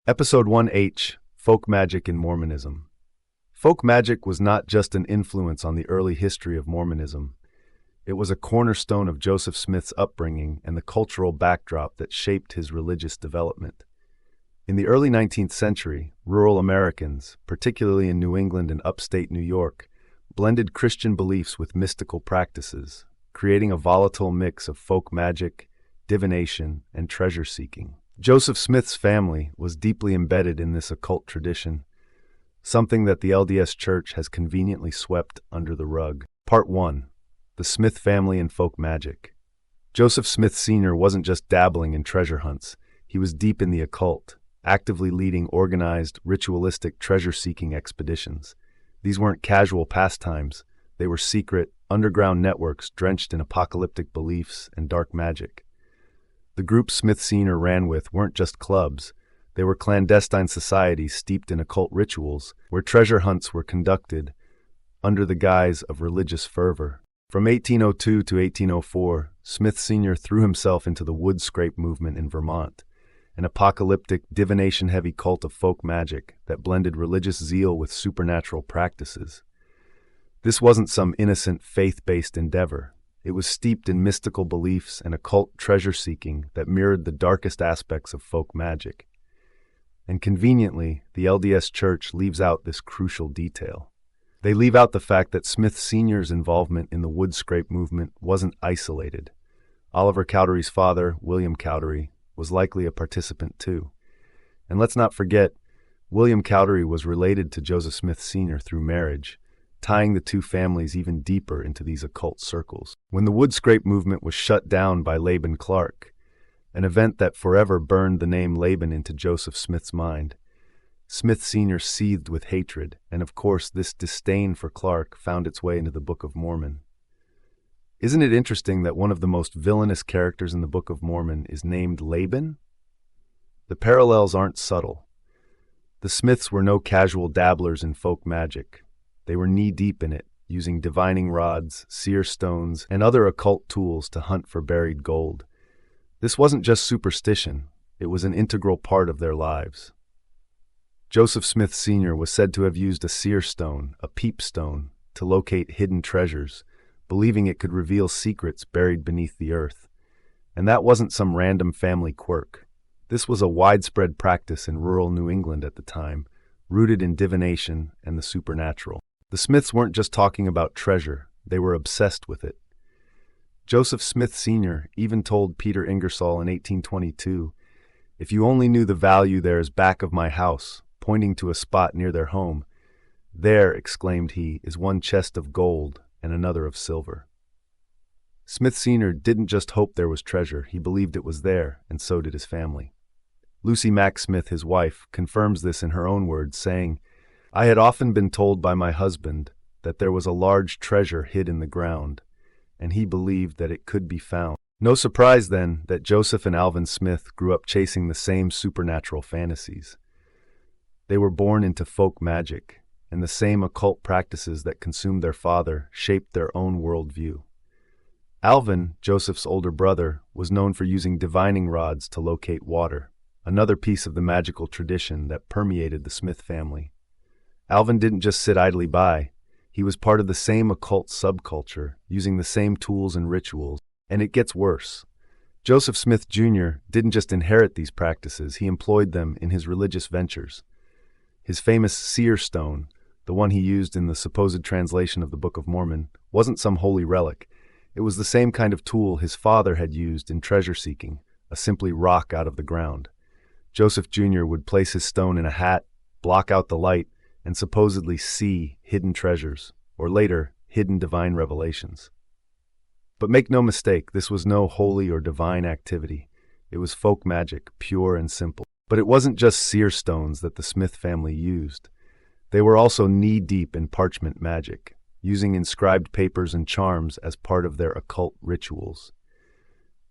Episode 1H, Folk Magic in Mormonism. Folk magic was not just an influence on the early history of Mormonism. It was a cornerstone of Joseph Smith's upbringing and the cultural backdrop that shaped his religious development. In the early 19th century, rural Americans, particularly in New England and upstate New York, blended Christian beliefs with mystical practices, creating a volatile mix of folk magic, divination, and treasure-seeking. Joseph Smith's family was deeply embedded in this occult tradition, something that the LDS Church has conveniently swept under the rug. Part 1. The Smith Family and Folk Magic. Joseph Smith Sr. wasn't just dabbling in treasure hunts. He was deep in the occult, actively leading organized, ritualistic treasure-seeking expeditions. These weren't casual pastimes. They were secret, underground networks drenched in apocalyptic beliefs and dark magic. The groups Smith Sr. ran with weren't just clubs. They were clandestine societies steeped in occult rituals, where treasure hunts were conducted under the guise of religious fervor. From 1802 to 1804, Smith Sr. threw himself into the wood scrape movement in Vermont, an apocalyptic, divination-heavy cult of folk magic that blended religious zeal with supernatural practices. This wasn't some innocent, faith-based endeavor. It was steeped in mystical beliefs and occult treasure-seeking that mirrored the darkest aspects of folk magic. And conveniently, the LDS Church leaves out this crucial detail. They leave out the fact that Smith Sr.'s involvement in the wood scrape movement wasn't isolated. Oliver Cowdery's father, William Cowdery, was likely a participant too. And let's not forget, William Cowdery was related to Joseph Smith Sr. through marriage, tying the two families even deeper into these occult circles. When the wood scrape movement was shut down by Laban Clark, an event that forever burned the name Laban into Joseph Smith's mind, Smith Sr. seethed with hatred, and of course this disdain for Clark found its way into the Book of Mormon. Isn't it interesting that one of the most villainous characters in the Book of Mormon is named Laban? The parallels aren't subtle. The Smiths were no casual dabblers in folk magic. They were knee-deep in it, using divining rods, seer stones, and other occult tools to hunt for buried gold. This wasn't just superstition, it was an integral part of their lives. Joseph Smith Sr. was said to have used a seer stone, a peep stone, to locate hidden treasures, believing it could reveal secrets buried beneath the earth. And that wasn't some random family quirk. This was a widespread practice in rural New England at the time, rooted in divination and the supernatural. The Smiths weren't just talking about treasure, they were obsessed with it. Joseph Smith Sr. even told Peter Ingersoll in 1822, "If you only knew the value there is back of my house," pointing to a spot near their home. "There," exclaimed he, "is one chest of gold and another of silver." Smith Sr. didn't just hope there was treasure, he believed it was there, and so did his family. Lucy Mack Smith, his wife, confirms this in her own words, saying, "I had often been told by my husband that there was a large treasure hid in the ground, and he believed that it could be found." No surprise, then, that Joseph and Alvin Smith grew up chasing the same supernatural fantasies. They were born into folk magic, and the same occult practices that consumed their father shaped their own worldview. Alvin, Joseph's older brother, was known for using divining rods to locate water, another piece of the magical tradition that permeated the Smith family. Alvin didn't just sit idly by. He was part of the same occult subculture, using the same tools and rituals. And it gets worse. Joseph Smith Jr. didn't just inherit these practices, he employed them in his religious ventures. His famous seer stone, the one he used in the supposed translation of the Book of Mormon, wasn't some holy relic. It was the same kind of tool his father had used in treasure-seeking, a simply rock out of the ground. Joseph Jr. would place his stone in a hat, block out the light, and supposedly see hidden treasures, or later, hidden divine revelations. But make no mistake, this was no holy or divine activity. It was folk magic, pure and simple. But it wasn't just seer stones that the Smith family used. They were also knee-deep in parchment magic, using inscribed papers and charms as part of their occult rituals.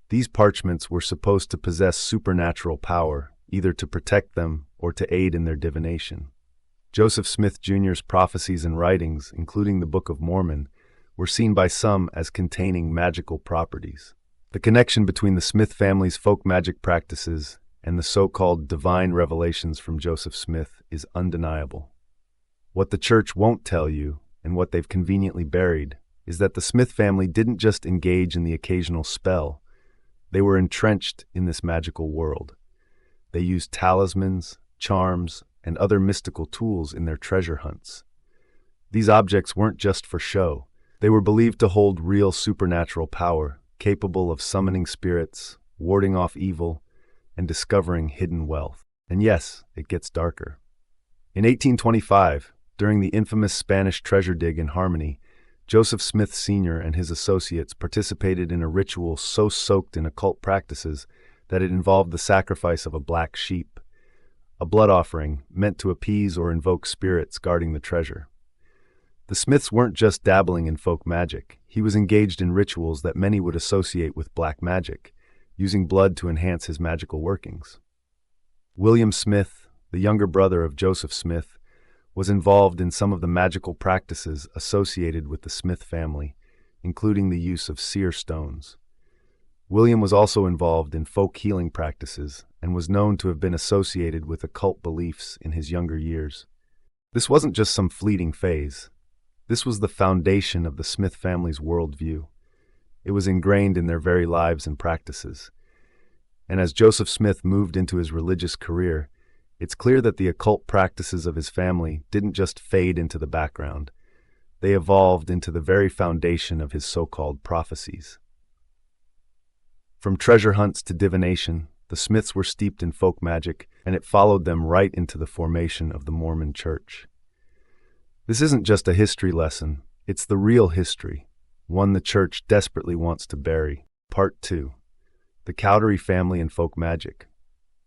These parchments were supposed to possess supernatural power, either to protect them or to aid in their divination. Joseph Smith Jr.'s prophecies and writings, including the Book of Mormon, were seen by some as containing magical properties. The connection between the Smith family's folk magic practices and the so-called divine revelations from Joseph Smith is undeniable. What the church won't tell you, and what they've conveniently buried, is that the Smith family didn't just engage in the occasional spell. They were entrenched in this magical world. They used talismans, charms, and other mystical tools in their treasure hunts. These objects weren't just for show. They were believed to hold real supernatural power, capable of summoning spirits, warding off evil, and discovering hidden wealth. And yes, it gets darker. In 1825, during the infamous Spanish treasure dig in Harmony, Joseph Smith Sr. and his associates participated in a ritual so soaked in occult practices that it involved the sacrifice of a black sheep, a blood offering meant to appease or invoke spirits guarding the treasure. The Smiths weren't just dabbling in folk magic. He was engaged in rituals that many would associate with black magic, using blood to enhance his magical workings. William Smith, the younger brother of Joseph Smith, was involved in some of the magical practices associated with the Smith family, including the use of seer stones. William was also involved in folk healing practices and was known to have been associated with occult beliefs in his younger years. This wasn't just some fleeting phase. This was the foundation of the Smith family's worldview. It was ingrained in their very lives and practices. And as Joseph Smith moved into his religious career, it's clear that the occult practices of his family didn't just fade into the background. They evolved into the very foundation of his so-called prophecies. From treasure hunts to divination, the Smiths were steeped in folk magic, and it followed them right into the formation of the Mormon Church. This isn't just a history lesson, it's the real history, one the church desperately wants to bury. Part 2. The Cowdery Family and Folk Magic.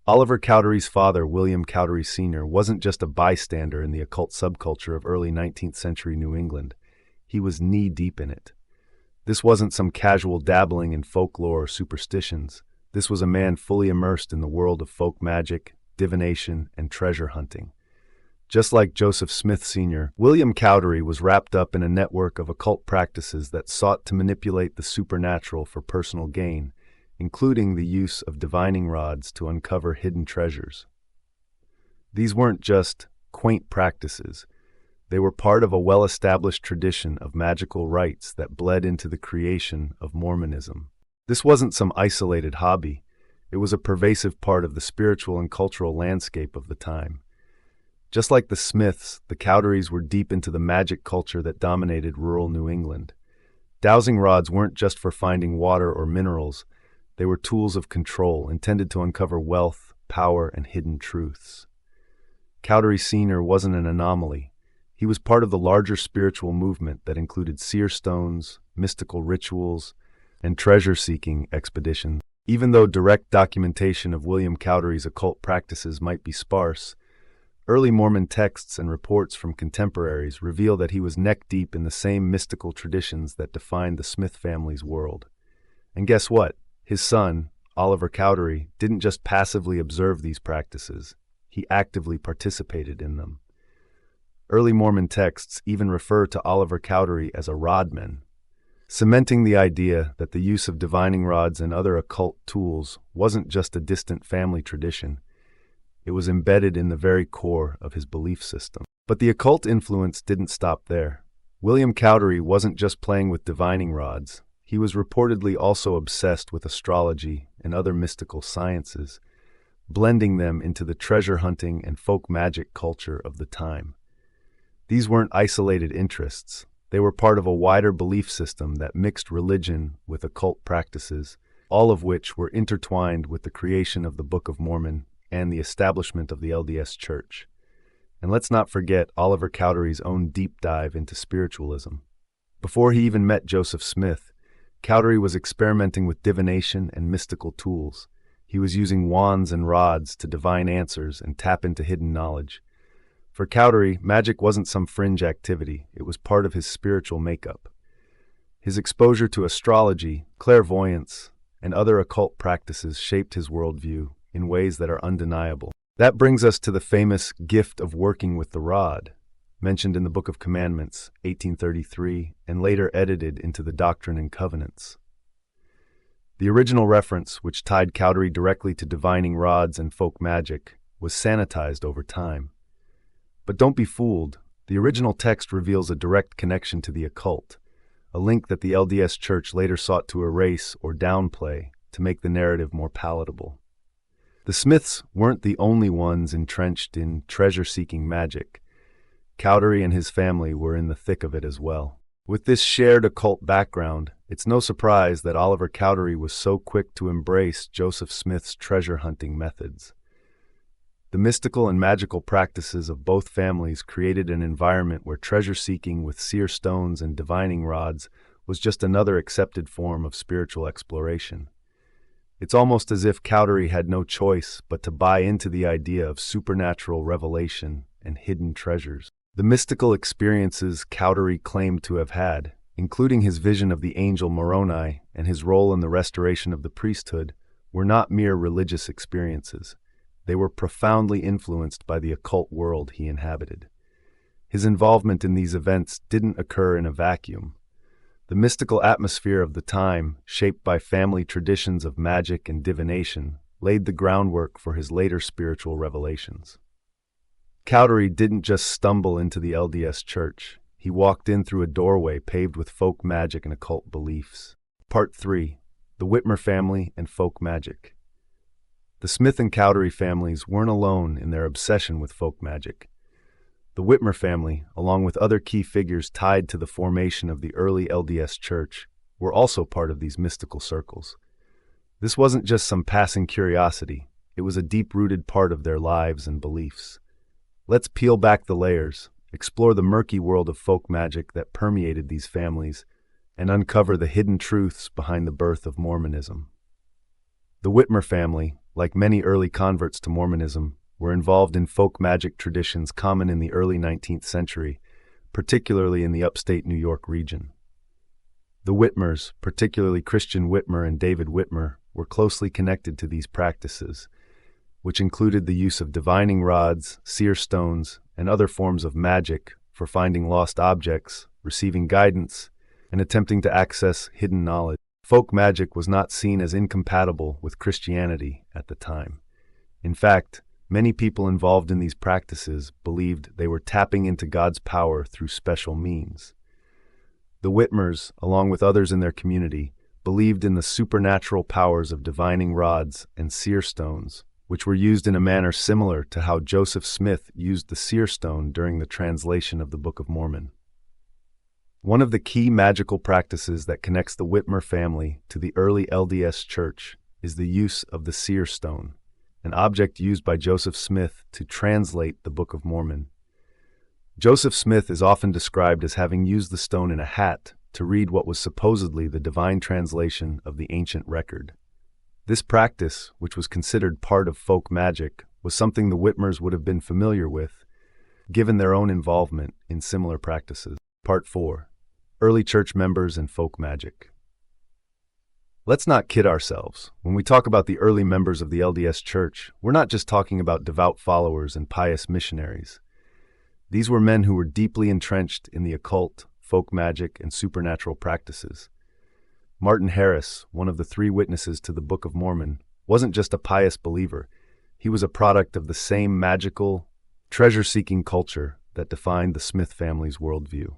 Oliver Cowdery's father, William Cowdery Sr., wasn't just a bystander in the occult subculture of early 19th century New England. He was knee-deep in it. This wasn't some casual dabbling in folklore or superstitions. This was a man fully immersed in the world of folk magic, divination, and treasure hunting. Just like Joseph Smith Sr., William Cowdery was wrapped up in a network of occult practices that sought to manipulate the supernatural for personal gain, including the use of divining rods to uncover hidden treasures. These weren't just quaint practices. They were part of a well-established tradition of magical rites that bled into the creation of Mormonism. This wasn't some isolated hobby. It was a pervasive part of the spiritual and cultural landscape of the time. Just like the Smiths, the Cowderys were deep into the magic culture that dominated rural New England. Dowsing rods weren't just for finding water or minerals. They were tools of control intended to uncover wealth, power, and hidden truths. Cowdery Sr. wasn't an anomaly. He was part of the larger spiritual movement that included seer stones, mystical rituals, and treasure-seeking expeditions. Even though direct documentation of William Cowdery's occult practices might be sparse, early Mormon texts and reports from contemporaries reveal that he was neck-deep in the same mystical traditions that defined the Smith family's world. And guess what? His son, Oliver Cowdery, didn't just passively observe these practices. He actively participated in them. Early Mormon texts even refer to Oliver Cowdery as a rodman, cementing the idea that the use of divining rods and other occult tools wasn't just a distant family tradition. It was embedded in the very core of his belief system. But the occult influence didn't stop there. William Cowdery wasn't just playing with divining rods. He was reportedly also obsessed with astrology and other mystical sciences, blending them into the treasure hunting and folk magic culture of the time. These weren't isolated interests. They were part of a wider belief system that mixed religion with occult practices, all of which were intertwined with the creation of the Book of Mormon and the establishment of the LDS Church. And let's not forget Oliver Cowdery's own deep dive into spiritualism. Before he even met Joseph Smith, Cowdery was experimenting with divination and mystical tools. He was using wands and rods to divine answers and tap into hidden knowledge. For Cowdery, magic wasn't some fringe activity. It was part of his spiritual makeup. His exposure to astrology, clairvoyance, and other occult practices shaped his worldview in ways that are undeniable. That brings us to the famous gift of working with the rod, mentioned in the Book of Commandments, 1833, and later edited into the Doctrine and Covenants. The original reference, which tied Cowdery directly to divining rods and folk magic, was sanitized over time. But don't be fooled, the original text reveals a direct connection to the occult, a link that the LDS Church later sought to erase or downplay to make the narrative more palatable. The Smiths weren't the only ones entrenched in treasure-seeking magic. Cowdery and his family were in the thick of it as well. With this shared occult background, it's no surprise that Oliver Cowdery was so quick to embrace Joseph Smith's treasure-hunting methods. The mystical and magical practices of both families created an environment where treasure-seeking with seer stones and divining rods was just another accepted form of spiritual exploration. It's almost as if Cowdery had no choice but to buy into the idea of supernatural revelation and hidden treasures. The mystical experiences Cowdery claimed to have had, including his vision of the angel Moroni and his role in the restoration of the priesthood, were not mere religious experiences. They were profoundly influenced by the occult world he inhabited. His involvement in these events didn't occur in a vacuum. The mystical atmosphere of the time, shaped by family traditions of magic and divination, laid the groundwork for his later spiritual revelations. Cowdery didn't just stumble into the LDS Church. He walked in through a doorway paved with folk magic and occult beliefs. Part 3. The Whitmer Family and Folk Magic. The Smith and Cowdery families weren't alone in their obsession with folk magic. The Whitmer family, along with other key figures tied to the formation of the early LDS Church, were also part of these mystical circles. This wasn't just some passing curiosity, it was a deep-rooted part of their lives and beliefs. Let's peel back the layers, explore the murky world of folk magic that permeated these families, and uncover the hidden truths behind the birth of Mormonism. The Whitmer family, like many early converts to Mormonism, were involved in folk magic traditions common in the early 19th century, particularly in the upstate New York region. The Whitmers, particularly Christian Whitmer and David Whitmer, were closely connected to these practices, which included the use of divining rods, seer stones, and other forms of magic for finding lost objects, receiving guidance, and attempting to access hidden knowledge. Folk magic was not seen as incompatible with Christianity at the time. In fact, many people involved in these practices believed they were tapping into God's power through special means. The Whitmers, along with others in their community, believed in the supernatural powers of divining rods and seer stones, which were used in a manner similar to how Joseph Smith used the seer stone during the translation of the Book of Mormon. One of the key magical practices that connects the Whitmer family to the early LDS Church is the use of the seer stone, an object used by Joseph Smith to translate the Book of Mormon. Joseph Smith is often described as having used the stone in a hat to read what was supposedly the divine translation of the ancient record. This practice, which was considered part of folk magic, was something the Whitmers would have been familiar with, given their own involvement in similar practices. Part 4. Early Church Members and Folk Magic. Let's not kid ourselves. When we talk about the early members of the LDS Church, we're not just talking about devout followers and pious missionaries. These were men who were deeply entrenched in the occult, folk magic, and supernatural practices. Martin Harris, one of the 3 witnesses to the Book of Mormon, wasn't just a pious believer. He was a product of the same magical, treasure-seeking culture that defined the Smith family's worldview.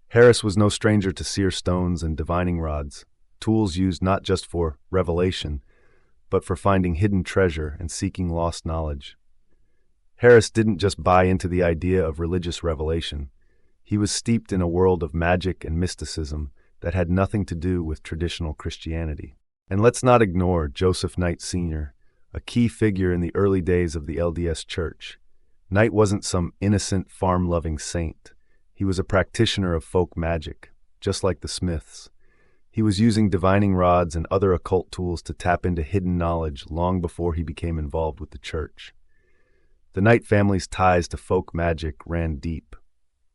Harris was no stranger to seer stones and divining rods, tools used not just for revelation, but for finding hidden treasure and seeking lost knowledge. Harris didn't just buy into the idea of religious revelation. He was steeped in a world of magic and mysticism that had nothing to do with traditional Christianity. And let's not ignore Joseph Knight Sr., a key figure in the early days of the LDS Church. Knight wasn't some innocent, farm-loving saint. He was a practitioner of folk magic, just like the Smiths. He was using divining rods and other occult tools to tap into hidden knowledge long before he became involved with the church. The Knight family's ties to folk magic ran deep.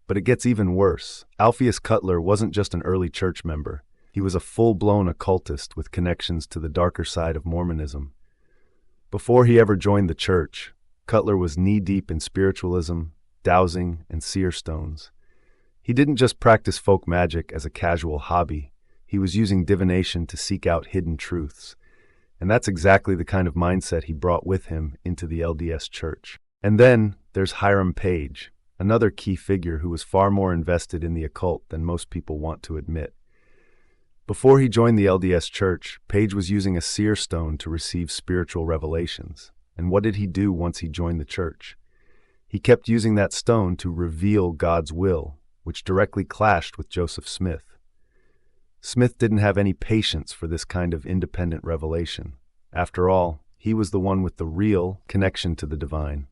But it gets even worse. Alpheus Cutler wasn't just an early church member. He was a full-blown occultist with connections to the darker side of Mormonism. Before he ever joined the church, Cutler was knee-deep in spiritualism, dowsing, and seer stones. He didn't just practice folk magic as a casual hobby. He was using divination to seek out hidden truths. And that's exactly the kind of mindset he brought with him into the LDS Church. And then there's Hiram Page, another key figure who was far more invested in the occult than most people want to admit. Before he joined the LDS Church, Page was using a seer stone to receive spiritual revelations. And what did he do once he joined the church? He kept using that stone to reveal God's will, which directly clashed with Joseph Smith. Smith didn't have any patience for this kind of independent revelation. After all, he was the one with the real connection to the divine.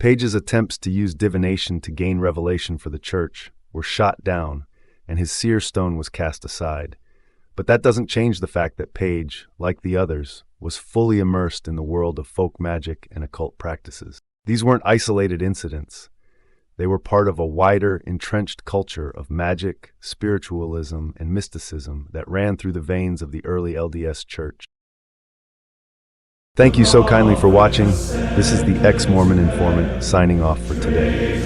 Page's attempts to use divination to gain revelation for the church were shot down, and his seer stone was cast aside. But that doesn't change the fact that Page, like the others, was fully immersed in the world of folk magic and occult practices. These weren't isolated incidents. They were part of a wider, entrenched culture of magic, spiritualism, and mysticism that ran through the veins of the early LDS Church. Thank you so kindly for watching. This is the Ex-Mormon Informant signing off for today.